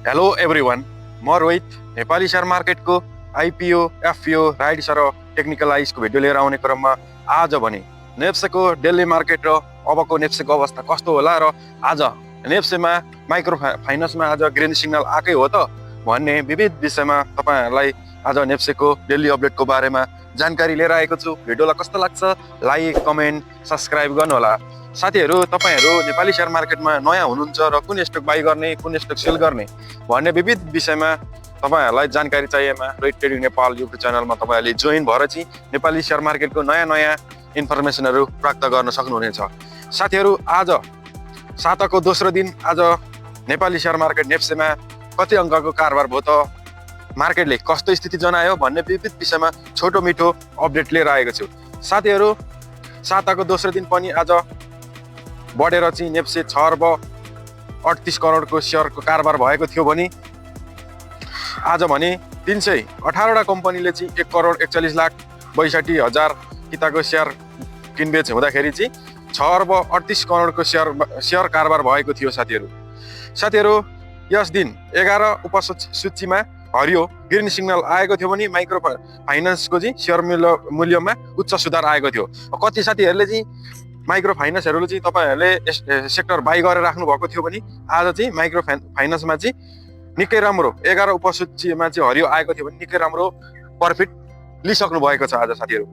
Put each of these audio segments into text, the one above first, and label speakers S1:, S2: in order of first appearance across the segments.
S1: Hello everyone, म Rohit Nepali share मार्केटको IPO, FPO, rights र टेक्निकलाइजको भिडियो लिएर आउने क्रममा आज भने नेप्सेको डेली मार्केट र अबको नेप्सेको अवस्था कस्तो होला र आज नेप्सेमा माइक्रो फाइनेन्समा आज ग्रिन सिग्नल आएकै हो त भन्ने विविध विषयमा तपाईहरुलाई आज नेप्सेको डेली अपडेटको बारेमा जानकारी लिएर आएको छु। भिडियोलाई कस्तो लाग्छ लाइक, कमेन्ट, सब्स्क्राइब गर्नुहोला। साथीहरु, तपाईहरु नेपाली शेयर मार्केटमा नयाँ हुनुहुन्छ र कुन स्टक बाइ गर्ने, कुन स्टक सेल गर्ने भन्ने विविध विषयमा तपाईहरुलाई जानकारी चाहिएमा रोहित ट्रेडिङ नेपाल युट्युब च्यानलमा तपाईहरुले जोइन भएर चाहिँ नेपाली शेयर मार्केटको नयाँ इन्फर्मेसनहरु प्राप्त गर्न सक्नुहुनेछ। साथीहरु, आज साताको दोस्रो दिन आज नेपाली शेयर मार्केट नेप्सेमा कति अङ्कको कारोबार भयो त, मार्केटले कस्तो स्थिति जनायो भन्ने विविध विषयमा छोटो मिठो अपडेट लिएर आएको छु। साथीहरु, साताको दोस्रो दिन पनि आज बढेर चाहिँ नेप्से 6 अर्ब 38 करोडको शेयरको कारोबार भएको थियो भने आज भने 318 वटा कम्पनीले चाहिँ 1 करोड 41 लाख 62 हजार किताको शेयर किनबेच हुँदाखेरि चाहिँ 6 अर्ब 38 करोडको शेयर कारोबार भएको थियो। साथीहरु, यस दिन 11 उपसूचीमा हरियो ग्रिन सिग्नल आएको थियो भने माइक्रो फाइनेन्सको चाहिँ शेयर मूल्यमा उच्च सुधार आएको थियो। कति साथीहरुले चाहिँ माइक्रो फाइनेन्सहरुले चाहिँ तपाईहरुले सेक्टर बाइ गरेर राख्नु भएको थियो भने आज चाहिँ माइक्रो फाइनेन्समा चाहिँ निकै राम्रो 11 उपसूचीमा चाहिँ हरियो आएको थियो भने निकै राम्रो प्रफिट लिइसक्नु भएको छ आज साथीहरु।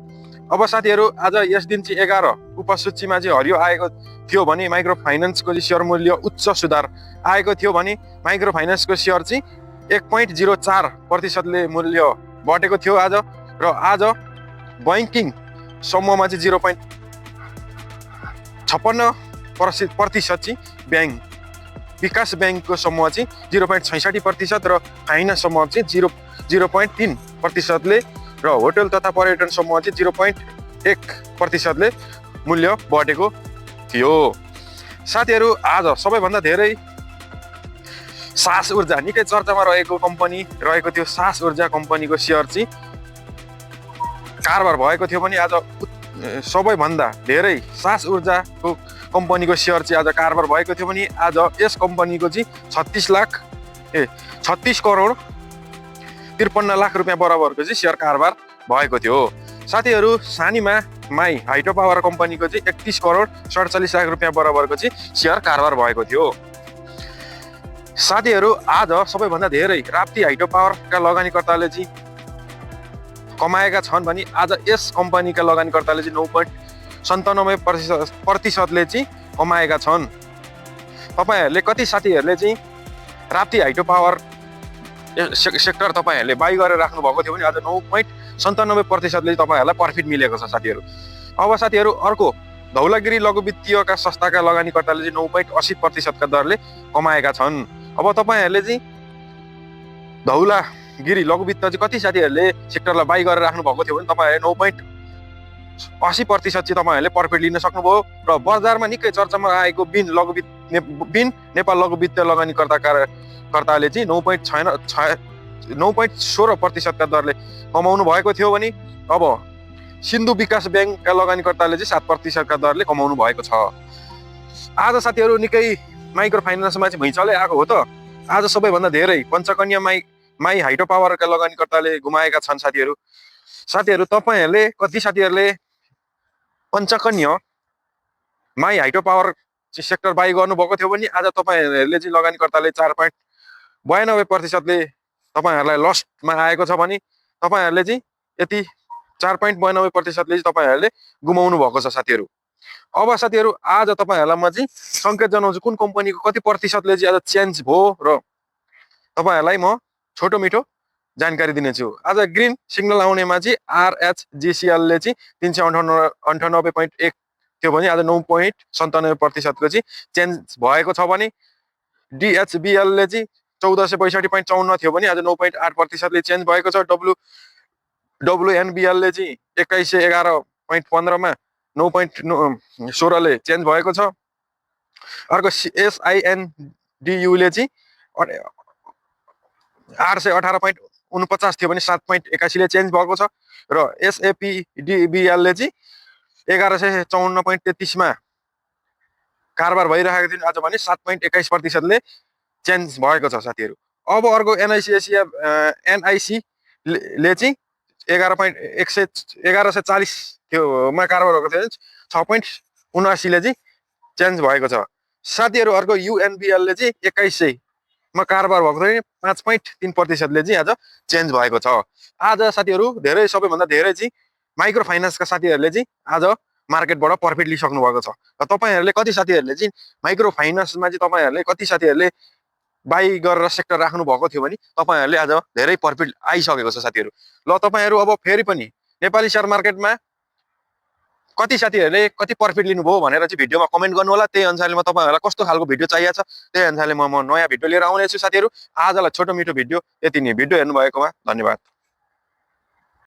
S1: अब साथीहरु, आज यस दिन चाहिँ 11 उपसूचीमा चाहिँ हरियो आएको थियो भने माइक्रो फाइनेन्सको शेयर मूल्य उच्च सुधार आएको थियो भने माइक्रो फाइनेन्सको शेयर चाहिँ 1.04% ले मूल्य बढेको थियो आज। र आज बैंकिङ समूहमा चाहिँ 0.56% चाहिँ ब्याङ्क विकास बैंकको समूह चाहिँ 0.66% र फाइनेन्स समूह चाहिँ 0.3% ले र होटल तथा पर्यटन समूह चाहिँ 0.1% ले मूल्य बढेको थियो। साथीहरु, आज सबैभन्दा धेरै सास ऊर्जा निकै चर्चामा रहेको कम्पनी रहेको थियो। सास ऊर्जा कम्पनीको शेयर चाहिँ कारोबार भएको थियो भने आज सबैभन्दा धेरै सास ऊर्जाको कम्पनीको शेयर चाहिँ आज कारोबार भएको थियो भने आज यस कम्पनीको चाहिँ 36 करोड 53 लाख रुपैयाँ बराबरको चाहिँ शेयर कारोबार भएको थियो। साथीहरु, सानीमा माई हाइड्रो पावर कम्पनीको चाहिँ 31 करोड 47 लाख रुपैयाँ बराबरको चाहिँ शेयर कारोबार भएको थियो। साथीहरु, आज सबैभन्दा धेरै राप्ती हाइड्रो पावरका लगानीकर्ताले चाहिँ कमाएका छन् भने आज यस कम्पनीका लगानीकर्ताले चाहिँ 9.97% ले चाहिँ कमाएका छन्। तपाईहरुले कति साथीहरुले चाहिँ राप्ती हाइड्रो पावर सेक्टर तपाईहरुले बाइ गरेर राख्नु भएको थियो भने आज 9.97% ले तपाईहरुलाई प्रफिट मिलेको छ साथीहरु। अब साथीहरु, अर्को धौलागिरी लघु वित्तीयका संस्थाका लगानीकर्ताले चाहिँ 9.80% का दरले कमाएका छन्। अब तपाईहरुले चाहिँ धौलागिरी लघु वित्त चाहिँ कति साथीहरुले सेक्टरलाई बाइ गरेर राख्नु भएको थियो भने तपाईहरुले 9.80% चाहिँ तपाईहरुले प्रफिट लिन सक्नुभयो। र बजारमा निकै चर्चामा आएको बिन नेपाल लघु वित्त लगानीकर्ताले चाहिँ 9.16% का दरले कमाउनु भएको थियो भने अब सिन्धु विकास बैंकका लगानीकर्ताले चाहिँ 7% का दरले कमाउनु भएको छ। आज साथीहरु, निकै माइक्रो फाइनेन्समा चाहिँ भुइँचालै आएको हो त। आज सबैभन्दा धेरै पञ्चकन्या माई हाइड्रो पावरका लगानीकर्ताले गुमाएका छन्। साथीहरु, तपाईहरुले कति साथीहरुले Panchakanya Mai hydro power sector buy गर्नु भएको थियो भने आज तपाईहरुले चाहिँ लगानीकर्ताले 4.92% ले तपाईहरुलाई लस्टमा आएको छ भने तपाईहरुले चाहिँ यति 4.92% ले तपाईहरुले गुमाउनु भएको छ साथीहरु। अब साथीहरु, आज तपाईहरुलाई म चाहिँ संकेत जनाउँछु कुन कम्पनीको कति प्रतिशतले चाहिँ आज चेन्ज भयो र तपाईहरुलाई म छोटो मिठो जानकारी दिनेछु। आज ग्रिन सिग्नल आउनेमा चाहिँ RHGCL ले चाहिँ 398.1 थियो भने आज 9.97% को चाहिँ चेन्ज भएको छ भने DHBL ले चाहिँ 1462.54 थियो भने आज 9.8% ले चेन्ज भएको छ। WNBL ले चाहिँ 2111.15 मा 9.16 ले चेन्ज भएको छ। अर्को SINDU ले चाहिँ 818.49 थियो भने 7.81 ले चेन्ज भएको छ। र SAPDBL ले चाहिँ 1154.33 मा कारोबार भइरहेको थियो आज भने 7.21% ले चेन्ज भएको छ साथीहरु। अब अर्को एनआइसी एसिया एनआइसी ले चाहिँ 11.40 थियोमा कारोबार भएको थियो, 6.79 ले चाहिँ चेन्ज भएको छ। साथीहरू अर्को युएनबिएलले चाहिँ 2100 मा कारोबार भएको थियो, 5.3% चाहिँ आज चेन्ज भएको छ। आज साथीहरू धेरै सबैभन्दा धेरै चाहिँ माइक्रो फाइनान्सका साथीहरूले चाहिँ आज मार्केटबाट प्रफिट लिइसक्नु भएको छ। र तपाईँहरूले कति साथीहरूले चाहिँ माइक्रो फाइनान्समा चाहिँ तपाईँहरूले कति साथीहरूले बाई गरेर सेक्टर राख्नु भएको थियो भने तपाईँहरूले आज धेरै प्रफिट आइसकेको छ साथीहरू। ल तपाईँहरू अब फेरि पनि नेपाली शेयर मार्केटमा कति साथीहरूले कति प्रफिट लिनुभयो भनेर चाहिँ भिडियोमा कमेन्ट गर्नु होला। त्यही अनुसारले म तपाईँहरूलाई कस्तो खालको भिडियो चाहिएको छ त्यही अनुसारले म नयाँ भिडियो लिएर आउनेछु साथीहरू। आजलाई छोटो मिठो भिडियो यति नै। भिडियो हेर्नुभएकोमा धन्यवाद।